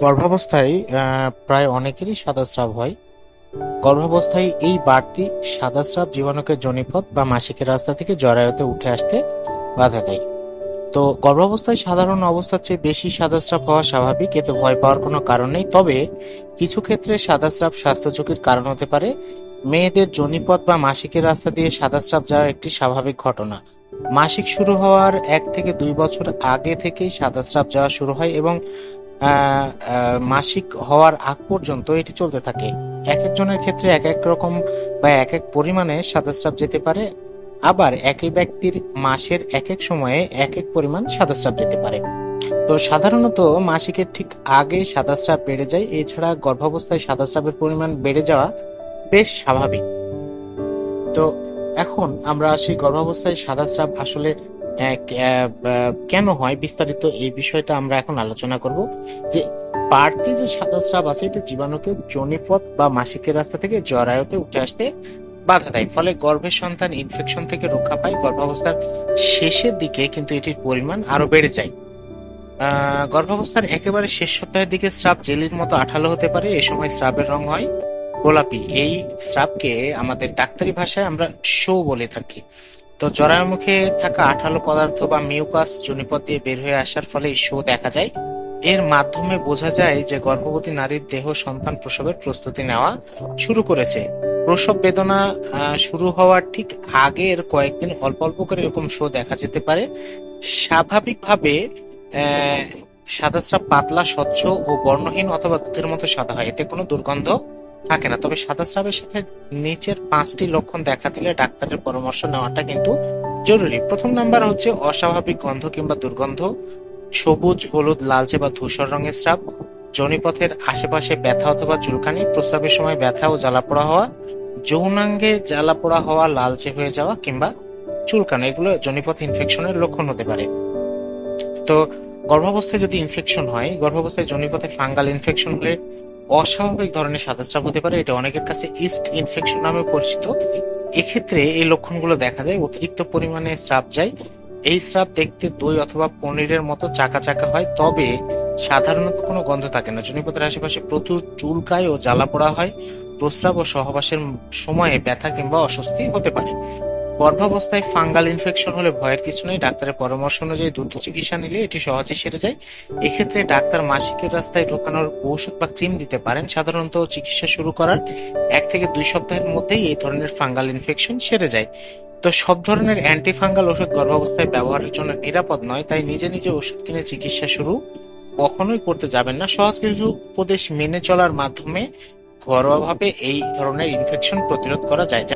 গর্ভাবস্থায় প্রায় অনেকেরই সাদা স্রাব হয়। গর্ভাবস্থায় এই বাড়তি সাদা স্রাব জীবাণুকে যোনিপথ বা মাসিকের রাস্তা থেকে জরায়ুতে উঠে আসতে বাধা দেয়। তো গর্ভাবস্থায় সাধারণ অবস্থার চেয়ে বেশি সাদা স্রাব হওয়া স্বাভাবিক, এতে ভয় পাওয়ার কোনো কারণ নেই। তবে কিছু ক্ষেত্রে সাদা স্রাব স্বাস্থ্য ঝুঁকির কারণ হতে পারে। মেয়েদের যোনিপথ বা মাসিকের রাস্তা দিয়ে সাদা স্রাব যাওয়া একটি স্বাভাবিক ঘটনা। মাসিক শুরু হওয়ার 1 থেকে 2 বছর আগে থেকেই সাদা স্রাব যাওয়া শুরু হয় এবং মাসিক হওয়ার আগ পর্যন্ত এটি চলতে থাকে। এক একজনের ক্ষেত্রে এক এক রকম বা এক এক পরিমাণে সাদাস্রাব যেতে পারে, আবার একই ব্যক্তির মাসের এক এক সময়ে এক এক পরিমাণ সাদাস্রাব যেতে পারে। তো সাধারণত মাসিকের ঠিক আগে সাদাস্রাব বেড়ে যায়। এছাড়া গর্ভাবস্থায় সাদাস্রাবের পরিমাণ বেড়ে যাওয়া বেশ স্বাভাবিক। তো এখন আমরা সেই গর্ভাবস্থায় সাদাস্রাব আসলে কেন হয়, বিস্তারিত এই বিষয়টা আমরা এখন আলোচনা করব। যে বাড়তি যে সাদাস্রাব আছে, এটা জীবাণুকে যোনিপথ বা মাসিকের রাস্তা থেকে জরায়ুতে উঠে আসতে বাধা দেয়, ফলে গর্ভের সন্তান ইনফেকশন থেকে রক্ষা পায়। গর্ভাবস্থার শেষের দিকে কিন্তু এটির পরিমাণ আরো বেড়ে যায়। গর্ভাবস্থার একেবারে শেষ সপ্তাহের দিকে স্রাব জেলির মতো আঠালো হতে পারে। এ সময় স্রাবের রং হয় গোলাপি। এই স্রাবকে আমাদের ডাক্তারি ভাষায় আমরা শো বলে থাকি। তো জরায়ুর মুখে থাকা আঠালো পদার্থ বা মিউকাস যোনিপথ দিয়ে বের হয়ে আসার ফলে এই শো দেখা যায়। এর মাধ্যমে বোঝা যায় যে গর্ভবতী নারীর দেহ সন্তান প্রসবের প্রস্তুতি নেওয়া শুরু করেছে। প্রসব বেদনা শুরু হওয়ার ঠিক আগের কয়েকদিন অল্প অল্প করে এরকম শো দেখা যেতে পারে। স্বাভাবিকভাবে আহ সাদাস্রাব পাতলা, স্বচ্ছ ও বর্ণহীন অথবা দুধের মতো সাদা হয়। এতে কোনো দুর্গন্ধ থাকে না। তবে সাদাস্রাবের সাথে নিচের 5টি লক্ষণ দেখা দিলে ডাক্তারের পরামর্শ নেওয়াটা কিন্তু জরুরি। প্রথম নাম্বার হচ্ছে অস্বাভাবিক গন্ধ কিংবা দুর্গন্ধ, সবুজ, হলুদ, লালচে বা ধূসর রঙের স্রাব, যোনিপথের আশেপাশে ব্যথা অথবা চুলকানি, প্রস্রাবের সময় ব্যথা ও জ্বালাপোড়া হওয়া, যৌনাঙ্গে জ্বালাপোড়া হওয়া, লালচে হয়ে যাওয়া কিংবা চুলকানি, এগুলো যোনিপথ ইনফেকশনের লক্ষণ হতে পারে। তো গর্ভাবস্থায় যদি ইনফেকশন হয়, গর্ভাবস্থায় যোনিপথে ফাঙ্গাল ইনফেকশন হলে অস্বাভাবিক ধরনের সাদাস্রাব হতে পারে। এটা অনেকের কাছে ইস্ট ইনফেকশন নামে পরিচিত। এক্ষেত্রে এই লক্ষণগুলো দেখা যায়। অতিরিক্ত পরিমাণে স্রাব যায়। এই স্রাব দেখতে দই অথবা পনিরের মতো চাকা চাকা হয়, তবে সাধারণত কোনো গন্ধ থাকে না। যোনিপথের আশেপাশে প্রচুর চুলকায় ও জ্বালাপোড়া হয়। প্রস্রাব ও সহবাসের সময়ে ব্যথা কিংবা অস্বস্তি হতে পারে। গর্ভাবস্থায় ফাঙ্গাল ইনফেকশন হলে ভয়ের কিছু নেই। ডাক্তারের পরামর্শ অনুযায়ী দ্রুত চিকিৎসা নিলে এটি সহজে সেরে যায়। এক্ষেত্রে ডাক্তার মাসিকের রাস্তায় ঢোকানোর ঔষধ বা ক্রিম দিতে পারেন। সাধারণত চিকিৎসা শুরু করার 1 থেকে 2 সপ্তাহের মধ্যেই এই ধরনের ফাঙ্গাল ইনফেকশন সেরে যায়। তো সব ধরনের অ্যান্টিফাঙ্গাল ওষুধ গর্ভাবস্থায় ব্যবহারের জন্য নিরাপদ নয়, তাই নিজে নিজে ওষুধ কিনে চিকিৎসা শুরু কখনোই করতে যাবেন না। সহজ কিছু উপদেশ মেনে চলার মাধ্যমে ঘরোয়াভাবে এই ধরনের ইনফেকশন প্রতিরোধ করা যায়।